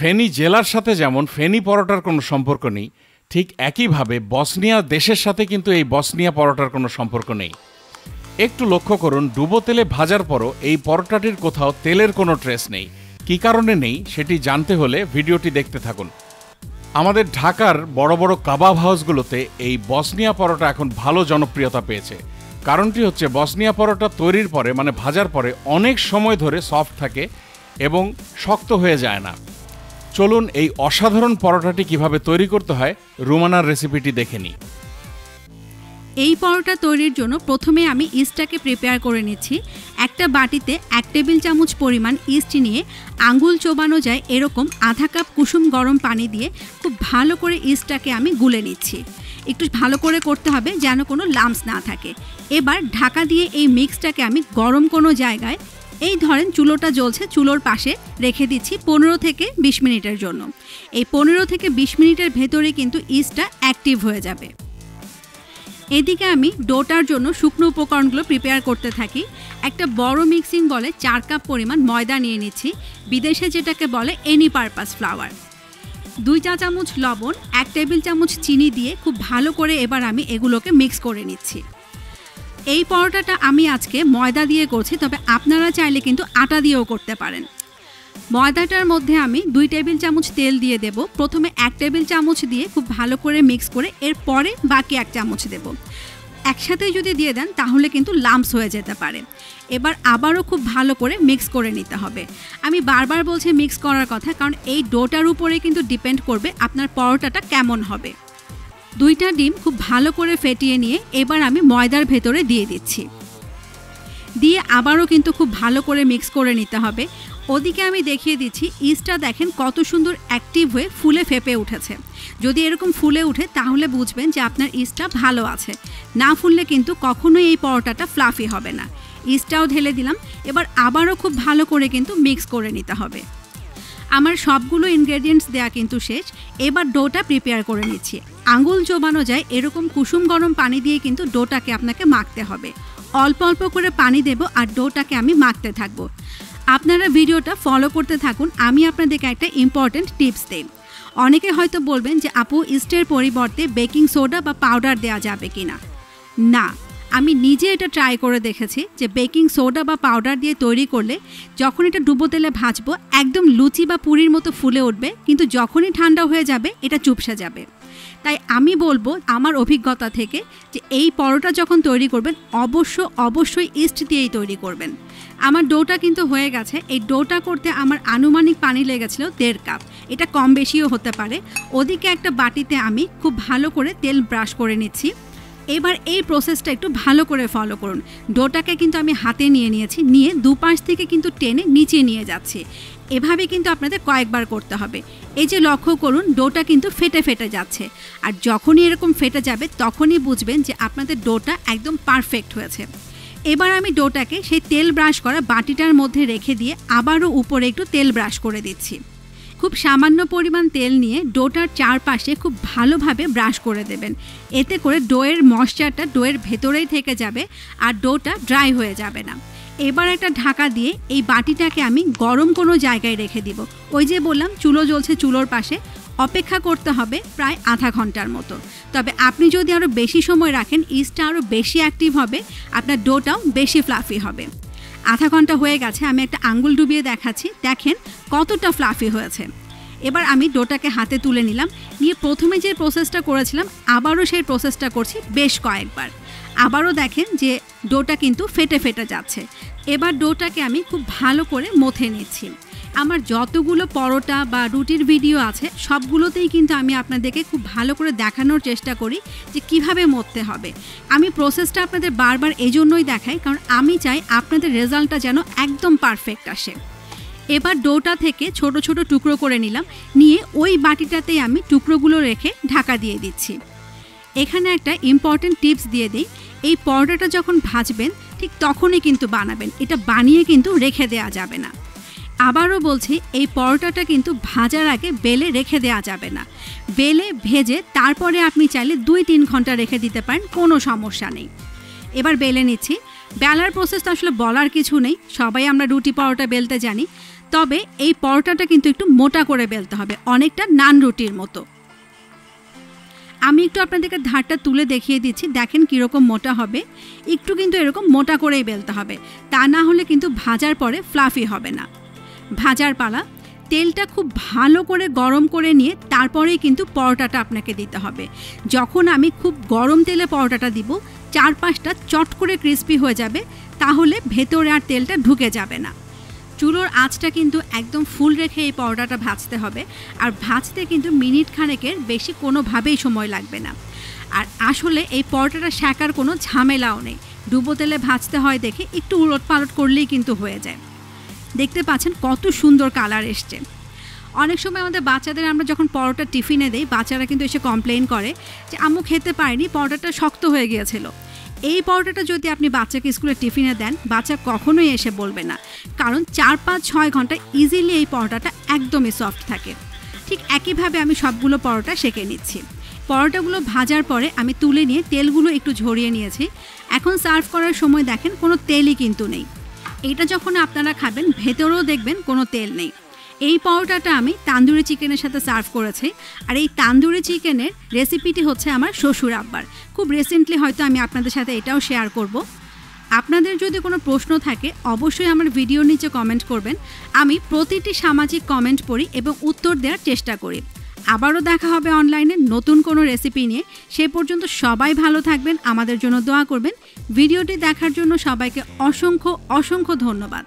ফেনী জেলার সাথে যেমন ফেনী পরোটার কোনো সম্পর্ক নেই, ঠিক একইভাবে বসনিয়া দেশের সাথে কিন্তু এই বসনিয়া পরোটার কোনো সম্পর্ক নেই। একটু লক্ষ্য করুন, ডুবো তেলে ভাজার পরও এই পরোটাটির কোথাও তেলের কোনো ট্রেস নেই। কী কারণে নেই সেটি জানতে হলে ভিডিওটি দেখতে থাকুন। আমাদের ঢাকার বড় বড় কাবাব হাউসগুলোতে এই বসনিয়া পরোটা এখন ভালো জনপ্রিয়তা পেয়েছে। কারণটি হচ্ছে বসনিয়া পরোটা তৈরির পরে মানে ভাজার পরে অনেক সময় ধরে সফট থাকে এবং শক্ত হয়ে যায় না। চলুন এই অসাধারণ পরোটাটি কিভাবে তৈরি করতে হয় রুমানার রেসিপিটি দেখে নিই। এই পরোটা তৈরির জন্য প্রথমে আমি ইস্টটাকে প্রিপেয়ার করে নিচ্ছি। একটা বাটিতে 1 টেবিল চামচ পরিমাণ ইস্ট নিয়ে আঙ্গুল চোবানো যায় এরকম আধা কাপ কুসুম গরম পানি দিয়ে খুব ভালো করে ইস্টটাকে আমি গুলে নিচ্ছি। একটু ভালো করে করতে হবে যেন কোনো লাম্পস না থাকে। এবার ঢাকা দিয়ে এই মিক্সটাকে আমি গরম কোনো জায়গায়, এই ধরেন চুলোটা জ্বলছে, চুলোর পাশে রেখে দিচ্ছি 15 থেকে 20 মিনিটের জন্য। এই 15 থেকে 20 মিনিটের ভেতরে কিন্তু ইস্টটা অ্যাক্টিভ হয়ে যাবে। এদিকে আমি ডোটার জন্য শুকনো উপকরণগুলো প্রিপেয়ার করতে থাকি। একটা বড় মিক্সিং বলে 4 কাপ পরিমাণ ময়দা নিয়ে নিচ্ছি, বিদেশে যেটাকে বলে এনি পারপাস ফ্লাওয়ার। 2 চা চামচ লবণ, 1 টেবিল চামচ চিনি দিয়ে খুব ভালো করে এবার আমি এগুলোকে মিক্স করে নিচ্ছি। এই পরোটাটা আমি আজকে ময়দা দিয়ে করছি, তবে আপনারা চাইলে কিন্তু আটা দিয়েও করতে পারেন। ময়দাটার মধ্যে আমি 2 টেবিল চামচ তেল দিয়ে দেব। প্রথমে 1 টেবিল চামচ দিয়ে খুব ভালো করে মিক্স করে এরপরে বাকি 1 চামচ দেব। একসাথে যদি দিয়ে দেন তাহলে কিন্তু লাম্পস হয়ে যেতে পারে। এবার আবারও খুব ভালো করে মিক্স করে নিতে হবে। আমি বারবার বলছি মিক্স করার কথা, কারণ এই ডোটার উপরে কিন্তু ডিপেন্ড করবে আপনার পরোটাটা কেমন হবে। 2টা ডিম খুব ভালো করে ফেটিয়ে নিয়ে এবার আমি ময়দার ভেতরে দিয়ে দিচ্ছি। দিয়ে আবারও কিন্তু খুব ভালো করে মিক্স করে নিতে হবে। ওদিকে আমি দেখিয়ে দিচ্ছি ইস্টটা দেখেন কত সুন্দর অ্যাক্টিভ হয়ে ফুলে ফেপে উঠেছে। যদি এরকম ফুলে উঠে তাহলে বুঝবেন যে আপনার ইস্টটা ভালো আছে। না ফুললে কিন্তু কখনোই এই পরোটাটা ফ্লাফি হবে না। ইস্টটাও ঢেলে দিলাম। এবার আবারও খুব ভালো করে কিন্তু মিক্স করে নিতে হবে। আমার সবগুলো ইনগ্রেডিয়েন্টস দেয়া কিন্তু শেষ। এবার ডোটা প্রিপেয়ার করে নিচ্ছি। আঙুল চোবানো যায় এরকম কুসুম গরম পানি দিয়ে কিন্তু ডোটাকে আপনাকে মাখতে হবে। অল্প অল্প করে পানি দেব আর ডোটাকে আমি মাখতে থাকবো। আপনারা ভিডিওটা ফলো করতে থাকুন। আমি আপনাদেরকে একটা ইম্পর্টেন্ট টিপস দেই। অনেকে হয়তো বলবেন যে আপু ইস্টের পরিবর্তে বেকিং সোডা বা পাউডার দেওয়া যাবে কিনা। না, আমি নিজে এটা ট্রাই করে দেখেছি যে বেকিং সোডা বা পাউডার দিয়ে তৈরি করলে যখন এটা ডুবো তেলে ভাজবো একদম লুচি বা পুরির মতো ফুলে উঠবে, কিন্তু যখনই ঠান্ডা হয়ে যাবে এটা চুপসে যাবে। তাই আমি বলবো আমার অভিজ্ঞতা থেকে যে এই পরোটা যখন তৈরি করবেন অবশ্যই ইস্ট দিয়েই তৈরি করবেন। আমার ডোটা কিন্তু হয়ে গেছে। এই ডোটা করতে আমার আনুমানিক পানি লেগেছিল 1.5 কাপ। এটা কম বেশিও হতে পারে। ওদিকে একটা বাটিতে আমি খুব ভালো করে তেল ব্রাশ করে নিচ্ছি। এবার এই প্রসেসটা একটু ভালো করে ফলো করুন। ডোটাকে কিন্তু আমি হাতে নিয়েছি, নিয়ে দুপাশ থেকে কিন্তু টেনে নিচে নিয়ে যাচ্ছি। এভাবে কিন্তু আপনাদের কয়েকবার করতে হবে। এই যে লক্ষ্য করুন ডোটা কিন্তু ফেটে ফেটে যাচ্ছে, আর যখনই এরকম ফেটে যাবে তখনই বুঝবেন যে আপনাদের ডোটা একদম পারফেক্ট হয়েছে। এবার আমি ডোটাকে সেই তেল ব্রাশ করা বাটিটার মধ্যে রেখে দিয়ে আবারও উপরে একটু তেল ব্রাশ করে দিচ্ছি। খুব সামান্য পরিমাণ তেল নিয়ে ডোটার চারপাশে খুব ভালোভাবে ব্রাশ করে দেবেন। এতে করে ডোয়ের ময়েশ্চারটা ডোয়ের ভেতরেই থেকে যাবে আর ডোটা ড্রাই হয়ে যাবে না। এবার একটা ঢাকা দিয়ে এই বাটিটাকে আমি গরম কোনো জায়গায় রেখে দিব। ওই যে বললাম চুলো জ্বলছে, চুলোর পাশে অপেক্ষা করতে হবে প্রায় আধা ঘন্টার মতো। তবে আপনি যদি আরও বেশি সময় রাখেন ইস্টটা আরও বেশি অ্যাক্টিভ হবে, আপনার ডোটাও বেশি ফ্লাফি হবে। আধা ঘন্টা হয়ে গেছে। আমি একটা আঙ্গুল ডুবিয়ে দেখাচ্ছি, দেখেন কতটা ফ্লাফি হয়েছে। এবার আমি ডোটাকে হাতে তুলে নিলাম, নিয়ে প্রথমে যে প্রসেসটা করেছিলাম আবারও সেই প্রসেসটা করছি বেশ কয়েকবার। আবারও দেখেন যে ডোটা কিন্তু ফেটে ফেটে যাচ্ছে। এবার ডোটাকে আমি খুব ভালো করে মথে নিচ্ছি। আমার যতগুলো পরোটা বা রুটির ভিডিও আছে সবগুলোতেই কিন্তু আমি আপনাদেরকে খুব ভালো করে দেখানোর চেষ্টা করি যে কিভাবে মথতে হবে। আমি প্রসেসটা আপনাদের বারবার এজন্যই দেখাই, কারণ আমি চাই আপনাদের রেজাল্টটা যেন একদম পারফেক্ট আসে। এবার ডোটা থেকে ছোট ছোট টুকরো করে নিলাম, নিয়ে ওই বাটিটাতেই আমি টুকরোগুলো রেখে ঢাকা দিয়ে দিচ্ছি। এখানে একটা ইম্পর্টেন্ট টিপস দিয়ে দিই, এই পরোটাটা যখন ভাজবেন ঠিক তখনই কিন্তু বানাবেন, এটা বানিয়ে কিন্তু রেখে দেওয়া যাবে না। আবারও বলছি এই পরোটাটা কিন্তু ভাজার আগে বেলে রেখে দেওয়া যাবে না। বেলে ভেজে তারপরে আপনি চাইলে 2-3 ঘন্টা রেখে দিতে পারেন, কোনো সমস্যা নেই। এবার বেলে নিচ্ছি। বেলার প্রসেস তো আসলে বলার কিছু নেই, সবাই আমরা রুটি পরোটা বেলতে জানি। তবে এই পরোটাটা কিন্তু একটু মোটা করে বেলতে হবে, অনেকটা নান রুটির মতো। আমি একটু আপনাদেরকে ধারটা তুলে দেখিয়ে দিচ্ছি, দেখেন কীরকম মোটা হবে। একটু কিন্তু এরকম মোটা করেই বেলতে হবে, তা না হলে কিন্তু ভাজার পরে ফ্লাফি হবে না। ভাজার পালা, তেলটা খুব ভালো করে গরম করে নিয়ে তারপরেই কিন্তু পরোটাটা আপনাকে দিতে হবে। যখন আমি খুব গরম তেলে পরোটাটা দিব, চারপাশটা চট করে ক্রিস্পি হয়ে যাবে, তাহলে ভেতরে আর তেলটা ঢুকে যাবে না। চুলোর আঁচটা কিন্তু একদম ফুল রেখে এই পরোটাটা ভাজতে হবে, আর ভাজতে কিন্তু মিনিট খানেকের বেশি কোনোভাবেই সময় লাগবে না। আর আসলে এই পরোটাটা সেকার কোনো ঝামেলাও নেই, ডুবো তেলে ভাজতে হয় দেখে একটু উলট পালট করলেই কিন্তু হয়ে যায়। দেখতে পাচ্ছেন কত সুন্দর কালার এসছে। অনেক সময় আমাদের বাচ্চাদের আমরা যখন পরোটা টিফিনে দেই, বাচ্চারা কিন্তু এসে কমপ্লেন করে যে আম্মু খেতে পারিনি, পরোটাটা শক্ত হয়ে গিয়েছিল। এই পরোটাটা যদি আপনি বাচ্চাকে স্কুলে টিফিনে দেন, বাচ্চা কখনোই এসে বলবে না, কারণ 4-5-6 ঘন্টা ইজিলি এই পরোটাটা একদমই সফট থাকে। ঠিক একইভাবে আমি সবগুলো পরোটা সেঁকে নিচ্ছি। পরোটাগুলো ভাজার পরে আমি তুলে নিয়ে তেলগুলো একটু ঝরিয়ে নিয়েছি। এখন সার্ভ করার সময় দেখেন কোনো তেলই কিন্তু নেই। এটা যখন আপনারা খাবেন ভেতরেও দেখবেন কোনো তেল নেই। এই পরোটাটা আমি তান্দুরি চিকেনের সাথে সার্ভ করেছি, আর এই তান্দুরি চিকেনের রেসিপিটি হচ্ছে আমার শ্বশুর আব্বার। খুব রিসেন্টলি হয়তো আমি আপনাদের সাথে এটাও শেয়ার করব। আপনাদের যদি কোনো প্রশ্ন থাকে অবশ্যই আমার ভিডিওর নিচে কমেন্ট করবেন। আমি প্রতিটি সামাজিক কমেন্ট পড়ি এবং উত্তর দেওয়ার চেষ্টা করি। আবারও দেখা হবে অনলাইনে নতুন কোনো রেসিপি নিয়ে। সে পর্যন্ত সবাই ভালো থাকবেন, আমাদের জন্য দোয়া করবেন। ভিডিওটি দেখার জন্য সবাইকে অসংখ্য অসংখ্য ধন্যবাদ।